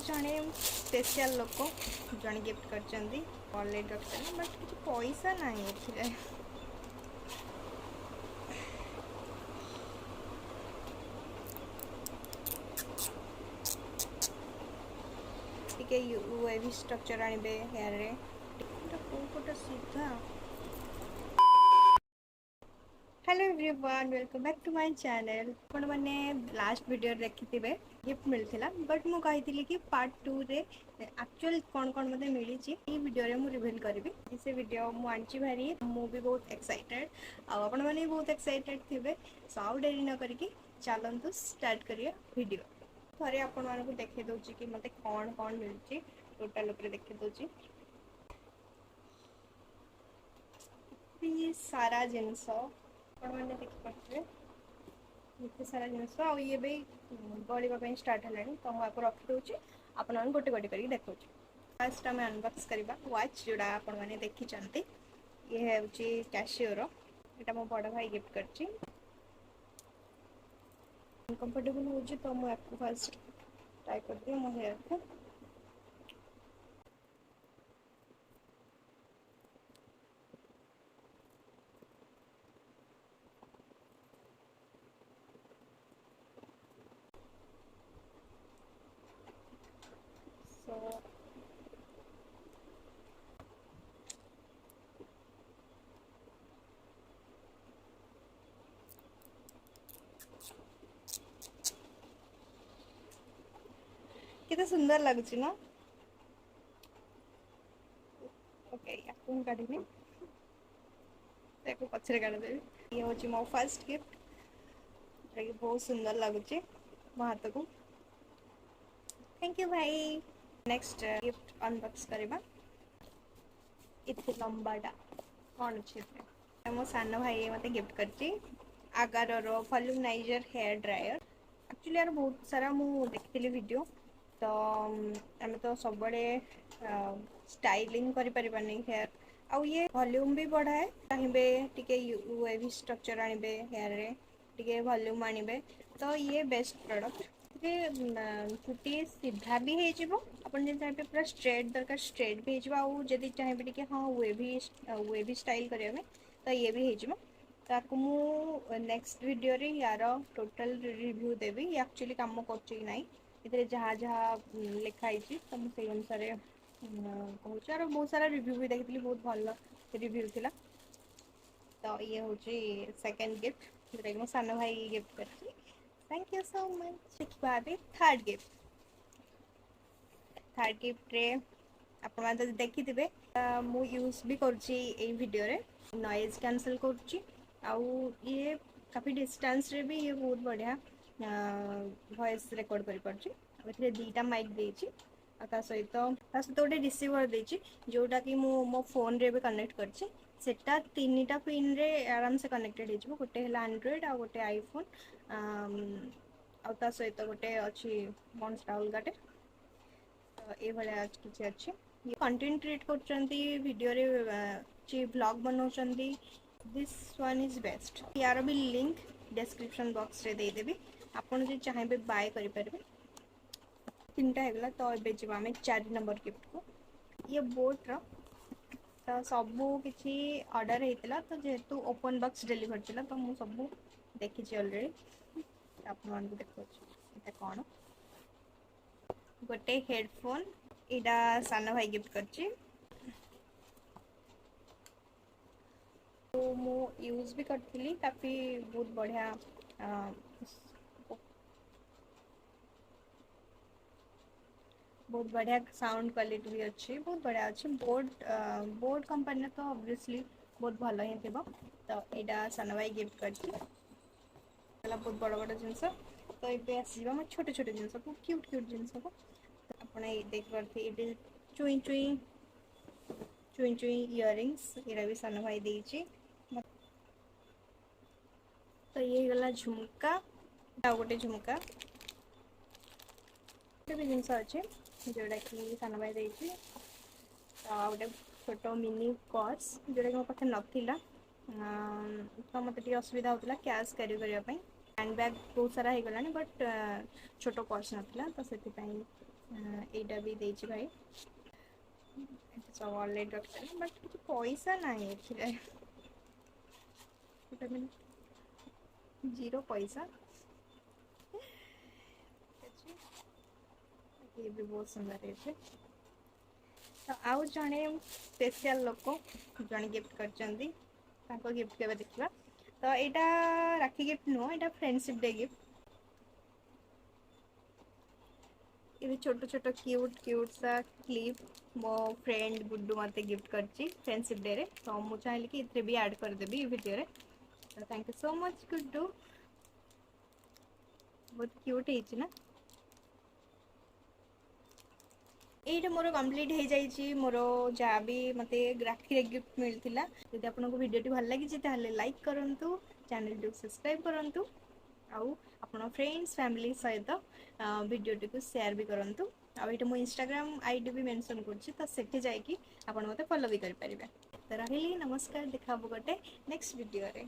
जड़े स्पेशल लोक जड़े गिफ्ट कर ऑलरेडी रखते बट किसी पैसा ना ये यूएवी स्ट्रक्चर आने हेयर रे कोटा सीधा। Hello everyone welcome back to my channel. आपण मैंने लास्ट वीडियो देखी गिफ्ट मिलता बट मुझे कही कि पार्ट 2 रे एक्चुअल कौन कौन मत मिली वीडियो मुझे रिवील करी से वीडियो मुझे भारी मुझे बहुत एक्साइटेड आपण मैंने बहुत एक्साइटेड थे सो आउ डेरी न करके चलतु स्टार्ट करिए वीडियो। थे आपण मानक देखे दूसरी कि मत कौन कौन मिली टोटाल देखे दूसरी सारा जिनस मैंने देखिपे एत सारा जिनस ये भी गलवाई स्टार्ट है तो मुझे रखिदे आप गोटे गोटे कर देखा। फास्ट आम अनबॉक्स करवा वाच जोड़ा आपण मैंने देखी ये हूँ कैशियोर यहाँ मो बड़ भाई गिफ्ट कर कंफर्टेबल हो तो मुझे फास्ट ट्राई कर दिए मो हेयर को। सो कितना सुंदर लगुच ना। ओके आपको काढ़ी पचरे काढ़ीदेवी ये हूँ मो फर्स्ट गिफ्ट जो बहुत सुंदर लगुच मो हाथ को। थैंक यू भाई। नेक्स्ट गिफ्ट अनबॉक्स करवा इतने लंबाटा कौन अच्छे मो सान भाई मत गिफ्ट कर आगार वॉल्यूमनाइजर हेयर ड्रायर। एक्चुअली यार बहुत सारा मु देखी वीडियो तो आम तो सब स्टाइलिंग करें हेयर आउ ये वॉल्यूम भी बढ़ाए चाहे टी यूएवी स्ट्रक्चर आने हेयर रे टी वॉल्यूम आने तो ये बेस्ट प्रोडक्ट। चुटी सीधा भी होपन चाहिए पूरा स्ट्रेट दरकार स्ट्रेट भी होदी चाहिए टी हाँ वेवी स्टाइल करने तो ये भी हो नेक्स्ट वीडियो रे यार टोटल रिव्यू देवी एक्चुअली कम कर जहाँ जहाँ लिखाई तो मुझे अनुसार कहूँ और बहुत सारा रिव्यू भी देखी बहुत भल रिव्यू थी। तो ये हूँ सेकेंड गिफ्ट जोटा कि मो सान भाई गिफ्ट कर थैंक यू सो मच। देखा थर्ड गिफ्ट रे आप देखी थे मु यूज भी करुँची वीडियो रे नॉइज कैंसल करुँची आउ ये काफ़ी डिस्टेंस रे भी ये बहुत बढ़िया वॉइस रिकॉर्ड कर पार्टी दीटा माइक देती सहित गोटे रिसीवर देती जोटा कि मो फोन रे भी कनेक्ट करछि सेटा तीन टा पिन रे आराम से कनेक्टेड हो गोटे है एंड्रॉइड आ गोटे आईफोन आ सहित गोटे अच्छी कौन अलगाटे ये किसी अच्छे ये कंटेंट क्रिएट कर व्लॉग बनाऊँच दिस वन इज बेस्ट। यार भी लिंक डिस्क्रिप्शन बॉक्स रे देदेवी आपन जो चाहिए बाय करें। तीनटा होगा तो ये जी आम 4 नंबर गिफ्ट को ये बोट तो सबू किसी ऑर्डर होता तो जेहेतु ओपन बॉक्स डिलीवर थी तो मुझे सब देखी अलरेडी आप देखा कौन गोटे हेडफोन यहाँ सान भाई गिफ्ट कर तो मु यूज भी करी काफ़ी बहुत बढ़िया बहुत बढ़िया साउंड क्वालिटी भी अच्छी बहुत बढ़िया अच्छी बोर्ड कंपनी तो ऑब्वियसली बहुत भल ही थी तो यहाँ सान भाई गिफ्ट कर बहुत बड़ बड़ जिनस तो ये आसो छोटे छोटे जिनस को क्यूट क्यूट जिनस को आप देख पारे चुई चुई चुई चुई इयरिंग्स यहाँ भी सान भाई देती तो ये गला झुमका आ गोटे झुमका भी जिनस अच्छे जोटा कि सान भाई देती तो गोटे छोट मिनी पर्स जोटा कि मो पाखे नाला तो मत असुविधा होता कैश कैरी करने हैंड बैग बहुत सारा हो गलानी बट छोट पर्स नाला तो से ଏଇଟା ବି ଦେଇଛି ଭାଇ, सब ऑनलाइन रखते बट कुछ पैसा नहीं है जीरो पैसा। ये भी बहुत सुंदर है। तो आउ जड़े स्पेशल लोक जड़े गिफ्ट कर गिफ्ट के देखा। तो यहाँ राखी गिफ्ट नुह, यहाँ फ्रेंडशिप डे गिफ्ट। ये छोट छोट क्यूट क्यूट सा क्लिप मो फ्रेंड गुड्डू मत गिफ्ट करची फ्रेंडशिप डे रे। तो मुझे चाहिए कि इतने भी ऐड करदेवी वीडियो रे। तो thank you so much Guddu, बहुत क्यूट है ना। ये मोर कम्प्लीट हो जाइए मोर जहाँ भी मत राखी गिफ्ट मिलता। यदि आपको वीडियो भल लगी लाइक करूँ, चैनल को सब्सक्राइब करूँ, आउ आपण फ्रेंड्स फैमिली सहित वीडियो को शेयर भी करूँ। आईटी मो इंस्टाग्राम आईडी भी मेंशन करछि, तो सेठी जाइए आपण मते फॉलो भी कर परिबे। तो रहिली नमस्कार, देखा गोटे नेक्स्ट वीडियो रे।